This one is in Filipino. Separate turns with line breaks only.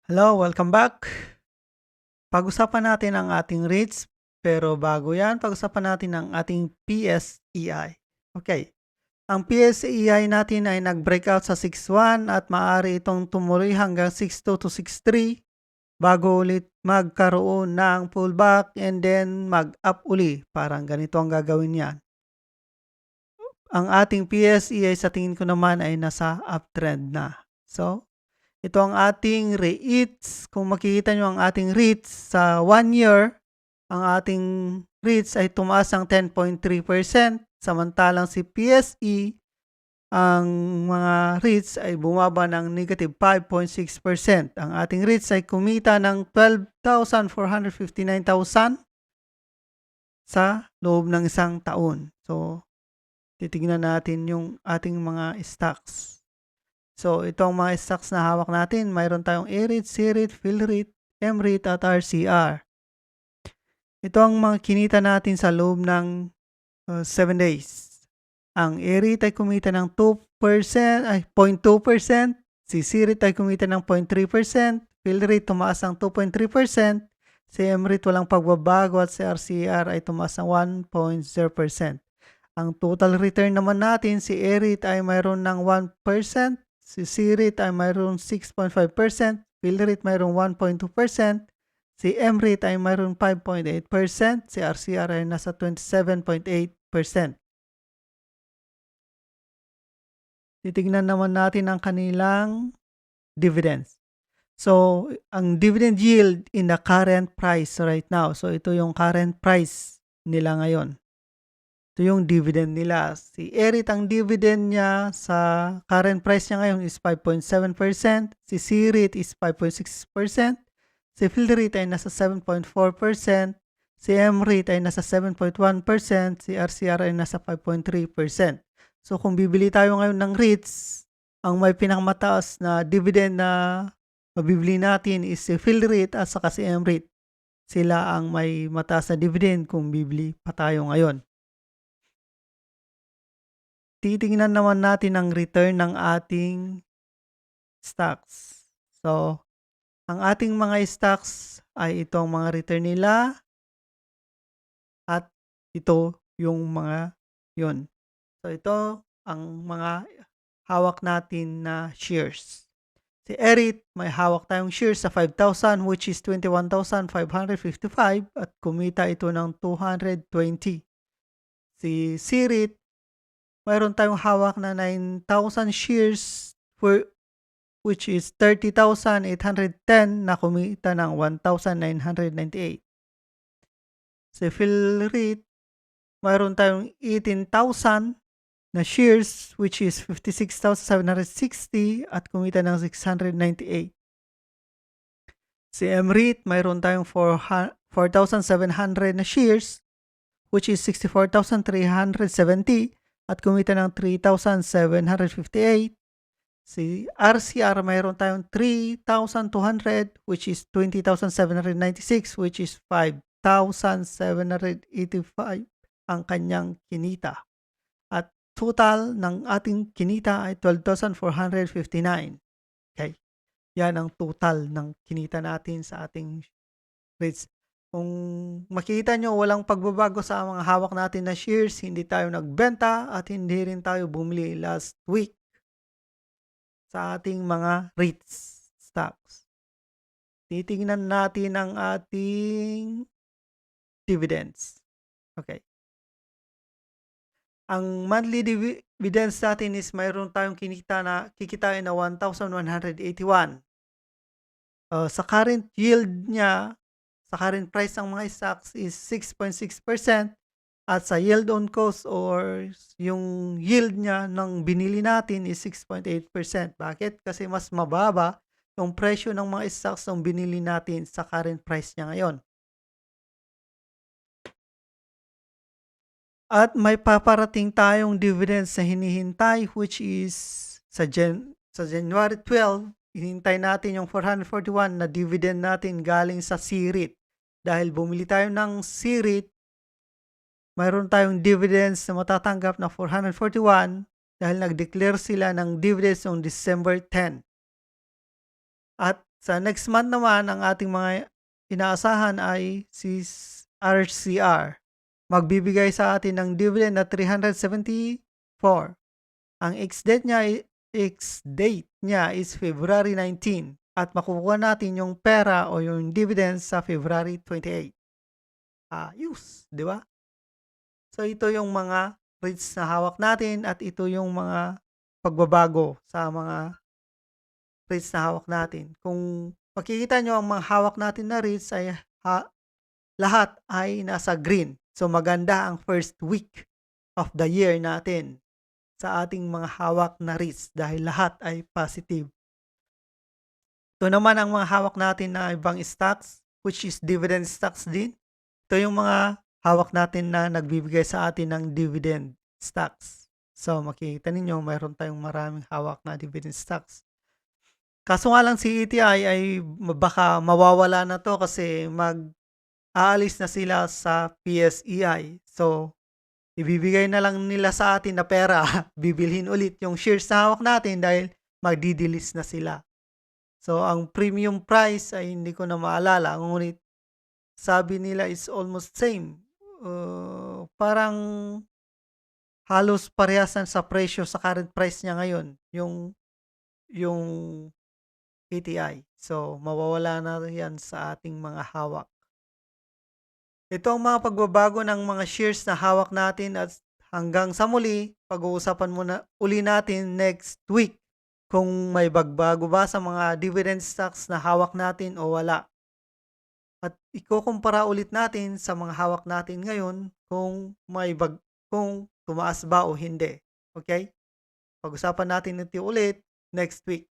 Hello, welcome back. Pag-usapan natin ang ating REITs, pero bago yan, pag-usapan natin ang ating PSEI. Okay, ang PSEI natin ay nag-breakout sa 6.1 at maaari itong tumuloy hanggang 6.2 to 6.3 bago ulit magkaroon ng pullback and then mag-up uli. Parang ganito ang gagawin yan. Ang ating PSEI sa tingin ko naman ay nasa uptrend na. So, ito ang ating REITs. Kung makikita nyo ang ating REITs sa 1 year, ang ating REITs ay tumaas ng 10.3%. Samantalang si PSE, ang mga REITs ay bumaba ng negative 5.6%. Ang ating REITs ay kumita ng 12,459,000 sa loob ng isang taon. So, titignan natin yung ating mga stocks. So, ito ang mga stocks na hawak natin. Mayroon tayong A-REIT, C-REIT, PhilREIT, M-REIT at RCR. Ito ang mga kinita natin sa loob ng 7 days. Ang A-REIT ay kumita ng 2%, 0.2%. Si C-REIT ay kumita ng 0.3%. PhilREIT tumaas ng 2.3%. Si M-REIT walang pagbabago at si RCR ay tumaas ng 1.0%. Ang total return naman natin, si A-REIT ay mayroon ng 1%. Si C-REIT ay mayroon 6.5%, PhilREIT mayroon 1.2%, si M-REIT ay mayroon 5.8%, si RCR ay nasa 27.8%. Titignan naman natin ang kanilang dividends. So, ang dividend yield in the current price right now. So, ito yung current price nila ngayon. Ito yung dividend nila. Si A-REIT, ang dividend niya sa current price niya ngayon is 5.7%. Si C-REIT is 5.6%. Si PhilREIT ay nasa 7.4%. Si M-REIT ay nasa 7.1%. Si RCR ay nasa 5.3%. So kung bibili tayo ngayon ng REITs, ang may pinakamataas na dividend na mabibili natin is si PhilREIT at saka si M-REIT. Sila ang may mataas na dividend kung bibili pa tayo ngayon. Titingnan naman natin ang return ng ating stocks. So, ang ating mga stocks ay itong mga return nila at ito yung mga yun. So, ito ang mga hawak natin na shares. Si A-REIT, may hawak tayong shares sa 5,000 which is 21,555 at kumita ito ng 220. Si C-REIT, mayroon tayong hawak na 9,000 shares which is 30,810 na kumita ng 1,998. Si PhilREIT, mayroon tayong 18,000 na shares which is 56,760 at kumita ng 698. Si M-REIT, mayroon tayong 4,700 na shares which is 64,370 at kumita ng 3,758. Si RCR, mayroon tayong 3,200 which is 20,796 which is 5,785 ang kanyang kinita. At total ng ating kinita ay 12,459. Okay. Yan ang total ng kinita natin sa ating REITs. Kung makita nyo, walang pagbabago sa mga hawak natin na shares, hindi tayo nagbenta at hindi rin tayo bumili last week sa ating mga REITs stocks. Titingnan natin ang ating dividends. Okay. Ang monthly dividends natin is mayroon tayong kikitain na 1,181. Sa current yield niya, sa current price ng mga stocks is 6.6%. At sa yield on cost or yung yield niya ng binili natin is 6.8%. Bakit? Kasi mas mababa yung presyo ng mga stocks ng binili natin sa current price niya ngayon. At may paparating tayong dividends na hinihintay which is sa January 12, hinihintay natin yung 441 na dividend natin galing sa C-REIT. Dahil bumili tayo ng C-REIT, mayroon tayong dividends na matatanggap na 441 dahil nag-declare sila ng dividends noong December 10. At Sa next month naman, ang ating mga inaasahan ay si RCR. Magbibigay sa atin ng dividend na 374. Ang ex-date niya is February 19 at makukuha natin yung pera o yung dividends sa February 28. Ayos, di ba? So ito yung mga REITs na hawak natin at ito yung mga pagbabago sa mga REITs na hawak natin. Kung makikita nyo ang mga hawak natin na REITs ay lahat ay nasa green. So maganda ang first week of the year natin sa ating mga hawak na REITs dahil lahat ay positive. Ito naman ang mga hawak natin na ibang stocks which is dividend stocks din. Ito yung mga hawak natin na nagbibigay sa atin ng dividend stocks. So makikita ninyo mayroon tayong maraming hawak na dividend stocks. Kaso nga lang si ETI ay baka mawawala na to kasi aalis na sila sa PSEI. So ibibigay na lang nila sa atin na pera, bibilhin ulit yung shares na hawak natin dahil magdidelis na sila. So ang premium price ay hindi ko na maalala, ngunit sabi nila is almost same. Parang halos parehasan sa presyo sa current price niya ngayon, yung ETI. So mawawala na yan sa ating mga hawak. Ito ang mga pagbabago ng mga shares na hawak natin at hanggang sa muli, pag-uusapan muna uli natin next week kung may bagbago ba sa mga dividend stocks na hawak natin o wala. At ikukumpara ulit natin sa mga hawak natin ngayon kung kung tumaas ba o hindi. Okay? Pag-usapan natin ito ulit next week.